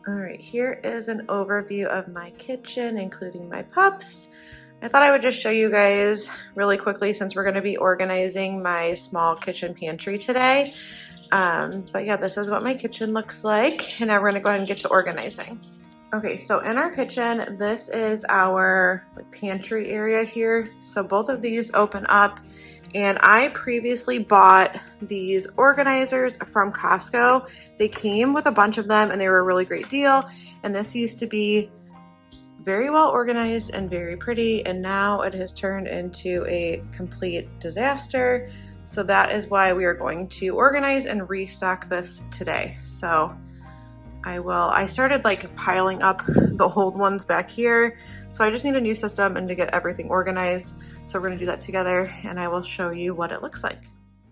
All right, here is an overview of my kitchen, including my pups. I thought I would just show you guys really quickly since we're going to be organizing my small kitchen pantry today. But yeah, this is what my kitchen looks like, and now we're going to go ahead and get to organizing. Okay, so in our kitchen, this is our pantry area here. So both of these open up, and I previously bought these organizers from Costco. They came with a bunch of them and they were a really great deal. And this used to be very well organized and very pretty, and now it has turned into a complete disaster. So that is why we are going to organize and restock this today. So I started like piling up the old ones back here. So I just need a new system and to get everything organized. So we're gonna do that together and I will show you what it looks like.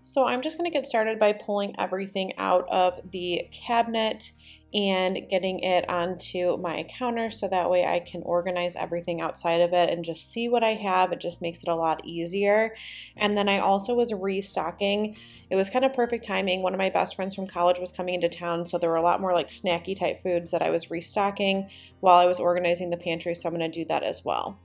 So I'm just gonna get started by pulling everything out of the cabinet and getting it onto my counter so that way I can organize everything outside of it and just see what I have. It just makes it a lot easier. And then I also was restocking. It was kind of perfect timing. One of my best friends from college was coming into town, so there were a lot more like snacky type foods that I was restocking while I was organizing the pantry, so I'm going to do that as well.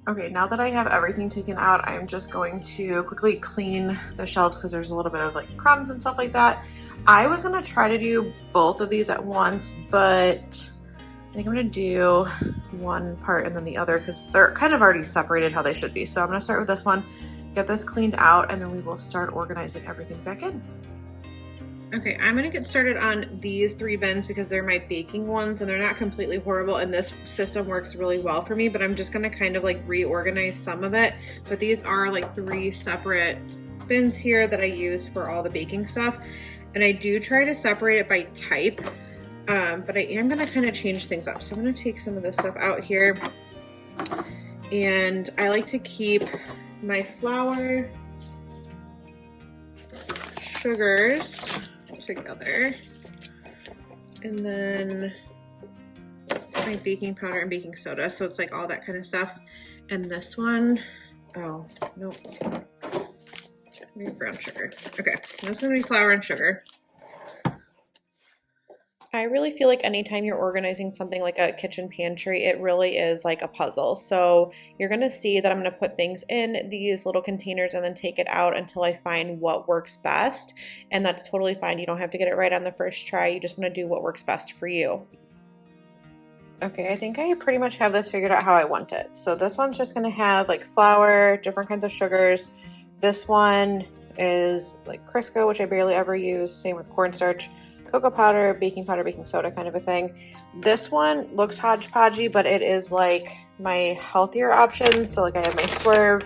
Okay, now that I have everything taken out, I'm just going to quickly clean the shelves because there's a little bit of like crumbs and stuff like that. I was gonna try to do both of these at once, but I think I'm gonna do one part and then the other because they're kind of already separated how they should be. So I'm gonna start with this one, get this cleaned out, and then we will start organizing everything back in. Okay, I'm gonna get started on these 3 bins because they're my baking ones and they're not completely horrible and this system works really well for me, but I'm just gonna kind of like reorganize some of it. But these are like 3 separate bins here that I use for all the baking stuff. And I do try to separate it by type, but I am gonna kind of change things up. So I'm gonna take some of this stuff out here, and I like to keep my flour, sugars together, and then my baking powder and baking soda. So it's like all that kind of stuff. And this one, oh, nope. Brown sugar. Okay, this is gonna be flour and sugar. I really feel like anytime you're organizing something like a kitchen pantry, it really is like a puzzle. So you're gonna see that I'm gonna put things in these little containers and then take it out until I find what works best. And that's totally fine. You don't have to get it right on the first try. You just wanna do what works best for you. Okay, I think I pretty much have this figured out how I want it. So this one's just gonna have like flour, different kinds of sugars. This one is like Crisco, which I barely ever use. Same with cornstarch, cocoa powder, baking soda kind of a thing. This one looks hodgepodgey, but it is like my healthier option. So like I have my Swerve,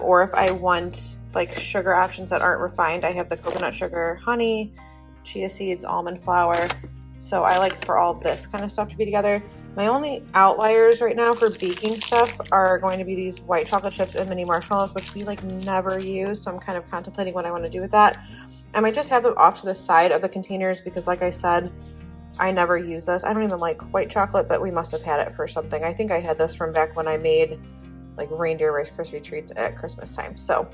or if I want like sugar options that aren't refined, I have the coconut sugar, honey, chia seeds, almond flour. So I like for all this kind of stuff to be together. My only outliers right now for baking stuff are going to be these white chocolate chips and mini marshmallows, which we like never use. So I'm kind of contemplating what I want to do with that. I might just have them off to the side of the containers because like I said, I never use this. I don't even like white chocolate, but we must have had it for something. I think I had this from back when I made like reindeer Rice Krispie treats at Christmas time. So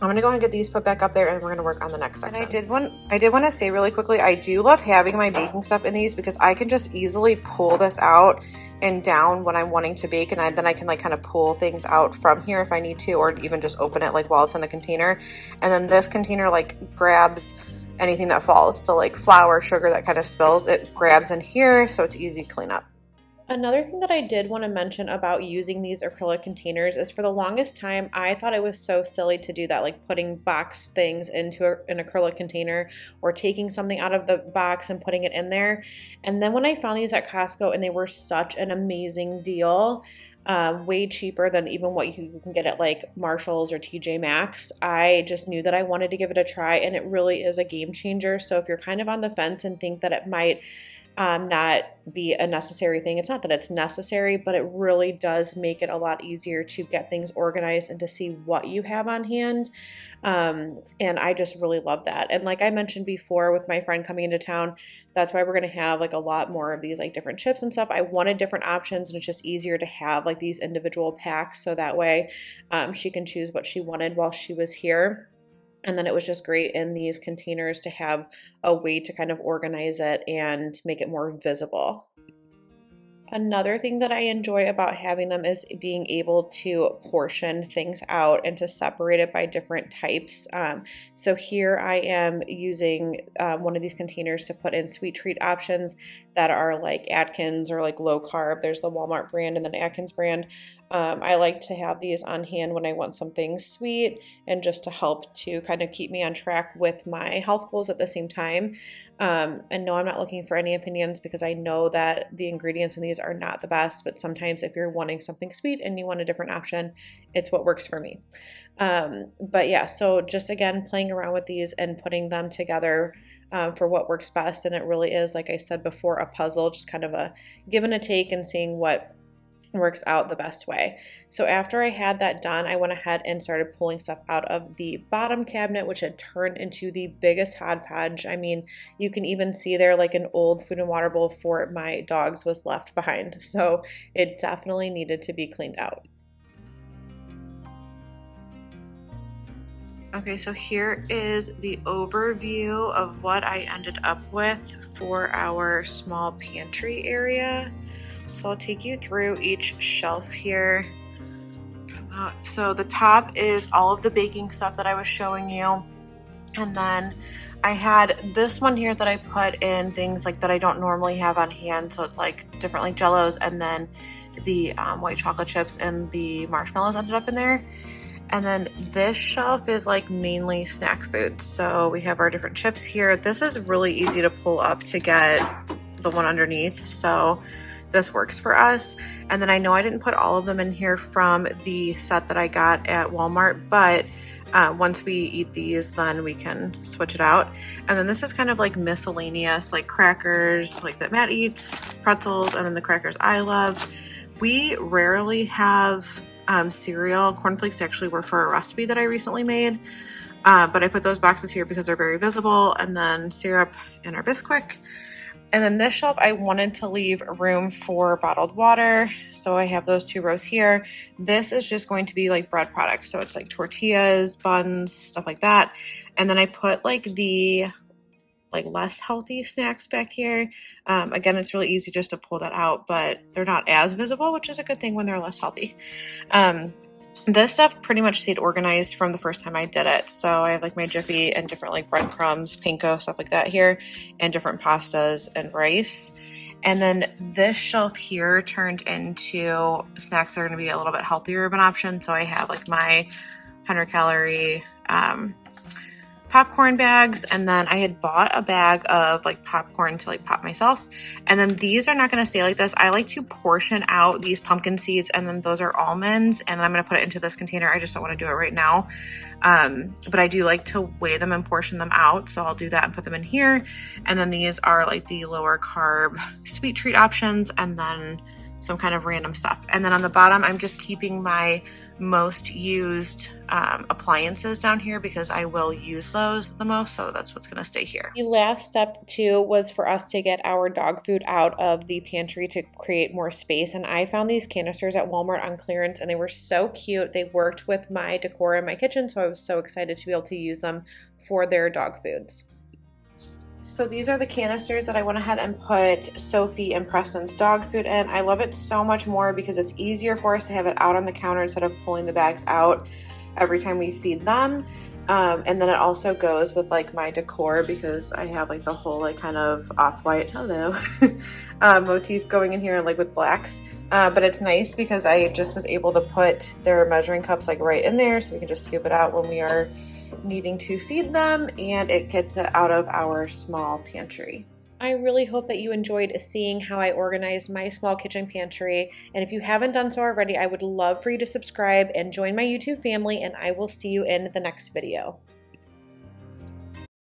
I'm gonna go ahead and get these put back up there and we're gonna work on the next section. And I did want to say really quickly, I do love having my baking stuff in these because I can just easily pull this out and down when I'm wanting to bake, and then I can like kind of pull things out from here if I need to, or even just open it like while it's in the container. And then this container like grabs anything that falls. So like flour, sugar that kind of spills, it grabs in here, so it's easy to clean up. Another thing that I did want to mention about using these acrylic containers is for the longest time, I thought it was so silly to do that, like putting box things into an acrylic container or taking something out of the box and putting it in there. And then when I found these at Costco and they were such an amazing deal, way cheaper than even what you can get at like Marshall's or TJ Maxx, I just knew that I wanted to give it a try, and it really is a game changer. So if you're kind of on the fence and think that it might not be a necessary thing. It's not that it's necessary, but it really does make it a lot easier to get things organized and to see what you have on hand. And I just really love that. And like I mentioned before with my friend coming into town, that's why we're going to have like a lot more of these like different chips and stuff. I wanted different options, and it's just easier to have like these individual packs so that way she can choose what she wanted while she was here. And then it was just great in these containers to have a way to kind of organize it and make it more visible. Another thing that I enjoy about having them is being able to portion things out and to separate it by different types. So here I am using one of these containers to put in sweet treat options that are like Atkins or like low carb. There's the Walmart brand and then Atkins brand. I like to have these on hand when I want something sweet and just to help to kind of keep me on track with my health goals at the same time. And no, I'm not looking for any opinions because I know that the ingredients in these are not the best, but sometimes if you're wanting something sweet and you want a different option, it's what works for me. But yeah, so just again, playing around with these and putting them together for what works best. And it really is, like I said before, a puzzle, just kind of a give and a take and seeing what works out the best way. So after I had that done, I went ahead and started pulling stuff out of the bottom cabinet, which had turned into the biggest hodgepodge. I mean, you can even see there like an old food and water bowl for my dogs was left behind. So it definitely needed to be cleaned out. Okay, so here is the overview of what I ended up with for our small pantry area. So I'll take you through each shelf here. So the top is all of the baking stuff that I was showing you. And then I had this one here that I put in things like that I don't normally have on hand. So it's like different like Jellos, and then the white chocolate chips and the marshmallows ended up in there. And then this shelf is like mainly snack food. So we have our different chips here. This is really easy to pull up to get the one underneath. So this works for us. And then I know I didn't put all of them in here from the set that I got at Walmart, but once we eat these, then we can switch it out. And then this is kind of like miscellaneous, like crackers, like that Matt eats, pretzels, and then the crackers I love. We rarely have cereal. Cornflakes actually were for a recipe that I recently made. But I put those boxes here because they're very visible, and then syrup and our Bisquick. And then this shelf, I wanted to leave room for bottled water. So I have those two rows here. This is just going to be like bread products. So it's like tortillas, buns, stuff like that. And then I put like the less healthy snacks back here. Again, it's really easy just to pull that out, but they're not as visible, which is a good thing when they're less healthy. This stuff pretty much stayed organized from the first time I did it. So I have like my Jiffy and different like breadcrumbs, panko, stuff like that here, and different pastas and rice. And then this shelf here turned into snacks that are going to be a little bit healthier of an option. So I have like my 100-calorie popcorn bags, and then I had bought a bag of like popcorn to like pop myself. And then these are not going to stay like this. I like to portion out these pumpkin seeds, and then those are almonds, and then I'm going to put it into this container. I just don't want to do it right now. But I do like to weigh them and portion them out. So I'll do that and put them in here. And then these are like the lower carb sweet treat options, and then some kind of random stuff. And then on the bottom, I'm just keeping my most used appliances down here because I will use those the most, so that's what's going to stay here. The last step too was for us to get our dog food out of the pantry to create more space, and I found these canisters at Walmart on clearance, and they were so cute. They worked with my decor in my kitchen, so I was so excited to be able to use them for their dog foods. So these are the canisters that I went ahead and put Sophie and Preston's dog food in. I love it so much more because it's easier for us to have it out on the counter instead of pulling the bags out every time we feed them. And then it also goes with like my decor because I have like the whole like kind of off-white, hello, motif going in here like with blacks. But it's nice because I just was able to put their measuring cups like right in there so we can just scoop it out when we are needing to feed them, and it gets it out of our small pantry. I really hope that you enjoyed seeing how I organized my small kitchen pantry, and if you haven't done so already, I would love for you to subscribe and join my YouTube family, and I will see you in the next video.